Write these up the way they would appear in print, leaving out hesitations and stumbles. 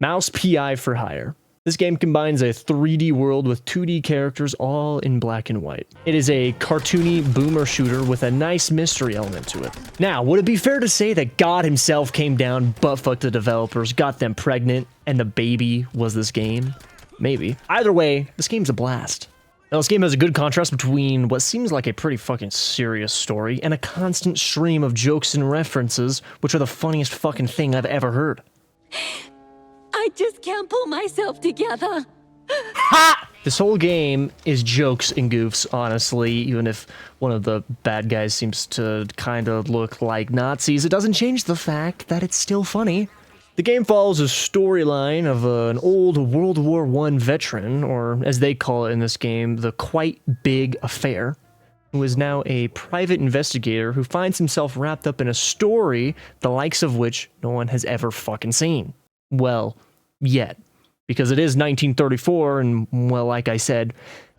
Mouse P.I. for hire. This game combines a 3D world with 2D characters all in black and white. It is a cartoony boomer shooter with a nice mystery element to it. Now, would it be fair to say that God himself came down, butt-fucked the developers, got them pregnant, and the baby was this game? Maybe. Either way, this game's a blast. Now, this game has a good contrast between what seems like a pretty fucking serious story and a constant stream of jokes and references, which are the funniest fucking thing I've ever heard. I just can't pull myself together. Ha! This whole game is jokes and goofs, honestly. Even if one of the bad guys seems to kind of look like Nazis, it doesn't change the fact that it's still funny. The game follows a storyline of an old World War I veteran, or as they call it in this game, the Quite Big Affair, who is now a private investigator who finds himself wrapped up in a story the likes of which no one has ever fucking seen. Well, yet. Because it is 1934, and, well, like I said,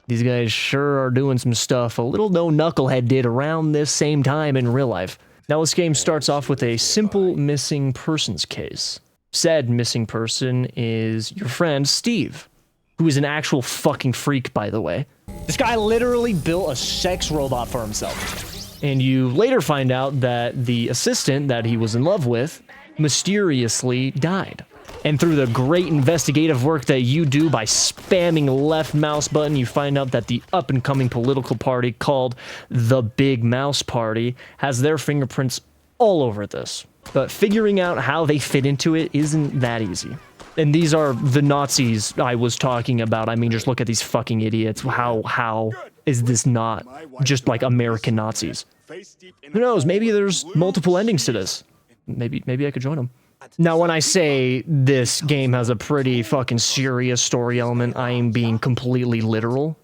these guys sure are doing some stuff a little no knucklehead did around this same time in real life. Now, this game starts off with a simple missing persons case. Said missing person is your friend, Steve, who is an actual fucking freak, by the way. This guy literally built a sex robot for himself. And you later find out that the assistant that he was in love with mysteriously died. And through the great investigative work that you do by spamming left mouse button, you find out that the up-and-coming political party called the Big Mouse Party has their fingerprints all over this. But figuring out how they fit into it isn't that easy. And these are the Nazis I was talking about. I mean, just look at these fucking idiots. How is this not just like American Nazis? Who knows? Maybe there's multiple endings to this. Maybe I could join them. Now, when I say this game has a pretty fucking serious story element, I am being completely literal.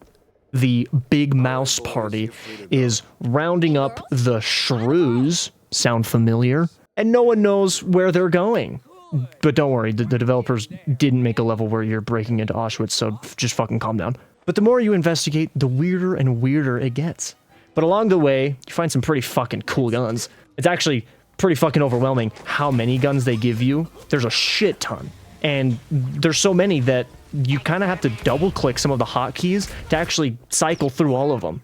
The Big Mouse Party is rounding up the shrews. Sound familiar? And no one knows where they're going. But don't worry, the developers didn't make a level where you're breaking into Auschwitz, so just fucking calm down. But the more you investigate, the weirder and weirder it gets. But along the way, you find some pretty fucking cool guns. It's actually pretty fucking overwhelming how many guns they give you. There's a shit ton. And there's so many that you kind of have to double click some of the hotkeys to actually cycle through all of them.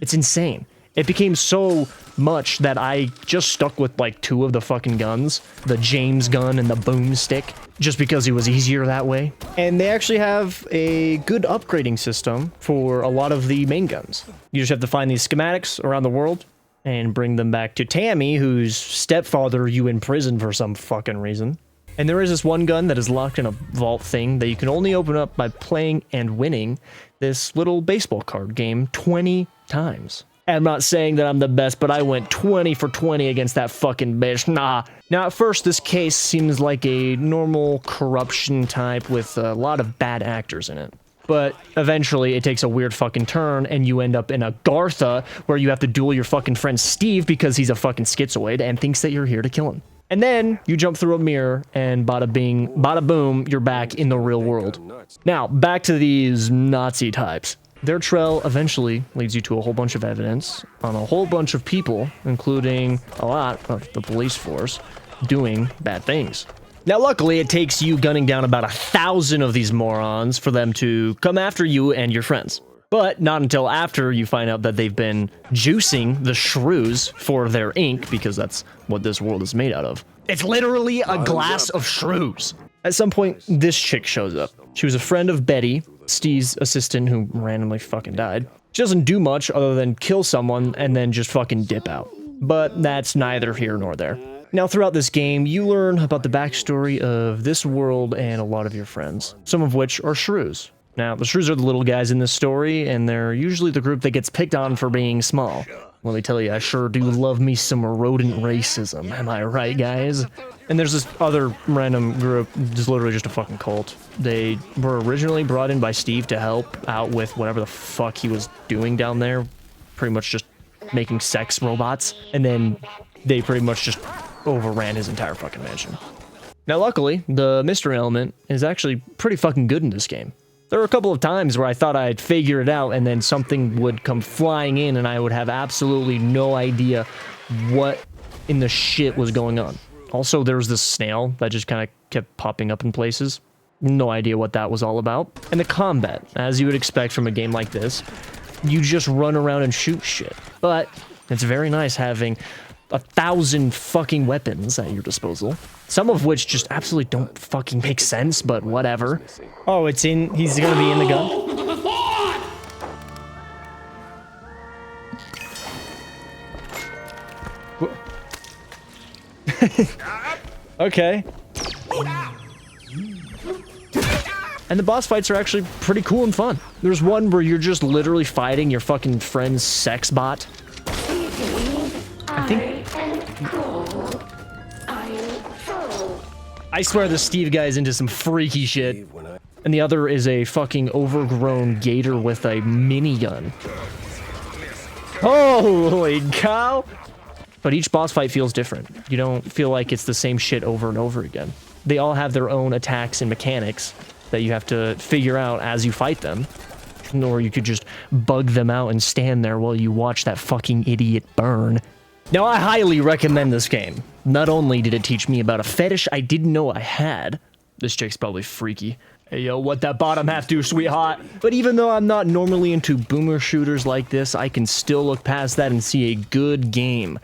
It's insane. It became so much that I just stuck with like 2 of the fucking guns, the James gun and the boomstick, just because it was easier that way. And they actually have a good upgrading system for a lot of the main guns. You just have to find these schematics around the world and bring them back to Tammy, whose stepfather you imprisoned for some fucking reason. And there is this one gun that is locked in a vault thing that you can only open up by playing and winning this little baseball card game 20 times. And I'm not saying that I'm the best, but I went 20 for 20 against that fucking bitch. Nah. Now, at first, this case seems like a normal corruption type with a lot of bad actors in it. But eventually, it takes a weird fucking turn, and you end up in a Gartha where you have to duel your fucking friend Steve because he's a fucking schizoid and thinks that you're here to kill him. And then you jump through a mirror, and bada bing, bada boom, you're back in the real world. Now, back to these Nazi types. Their trail eventually leads you to a whole bunch of evidence on a whole bunch of people, including a lot of the police force, doing bad things. Now, luckily, it takes you gunning down about 1,000 of these morons for them to come after you and your friends. But not until after you find out that they've been juicing the shrews for their ink, because that's what this world is made out of. It's literally a glass of shrews. At some point, this chick shows up. She was a friend of Betty, Steve's assistant, who randomly fucking died. She doesn't do much other than kill someone and then just fucking dip out. But that's neither here nor there. Now, throughout this game, you learn about the backstory of this world and a lot of your friends, some of which are shrews. Now, the shrews are the little guys in this story, and they're usually the group that gets picked on for being small. Let me tell you, I sure do love me some rodent racism, am I right, guys? And there's this other random group, just literally just a fucking cult. They were originally brought in by Steve to help out with whatever the fuck he was doing down there. Pretty much just making sex robots. And then they pretty much just overran his entire fucking mansion. Now, luckily, the mystery element is actually pretty fucking good in this game. There were a couple of times where I thought I'd figure it out and then something would come flying in and I would have absolutely no idea what in the shit was going on. Also, there was this snail that just kind of kept popping up in places. No idea what that was all about. And the combat, as you would expect from a game like this, you just run around and shoot shit. But it's very nice having 1,000 fucking weapons at your disposal. Some of which just absolutely don't fucking make sense, but whatever. Oh, he's gonna be in the gun? Okay. And the boss fights are actually pretty cool and fun. There's one where you're just literally fighting your fucking friend's sex bot. I think... I swear the Steve guy's into some freaky shit. And the other is a fucking overgrown gator with a minigun. Holy cow! But each boss fight feels different. You don't feel like it's the same shit over and over again. They all have their own attacks and mechanics that you have to figure out as you fight them. Or you could just bug them out and stand there while you watch that fucking idiot burn. Now, I highly recommend this game. Not only did it teach me about a fetish I didn't know I had. This chick's probably freaky. Hey, yo, what that bottom half do, sweetheart? But even though I'm not normally into boomer shooters like this, I can still look past that and see a good game.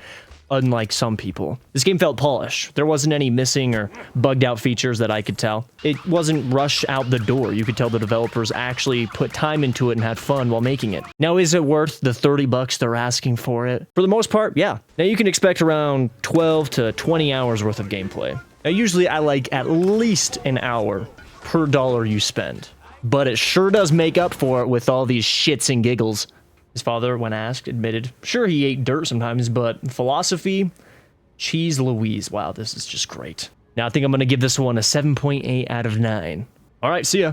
Unlike some people. This game felt polished. There wasn't any missing or bugged out features that I could tell. It wasn't rushed out the door. You could tell the developers actually put time into it and had fun while making it. Now, is it worth the $30 they're asking for it? For the most part, yeah. Now, you can expect around 12 to 20 hours worth of gameplay. Now, usually I like at least an hour per dollar you spend. But it sure does make up for it with all these shits and giggles. His father, when asked, admitted, sure, he ate dirt sometimes, but philosophy, cheese Louise. Wow, this is just great. Now, I think I'm going to give this one a 7.8 out of 9. All right, see ya.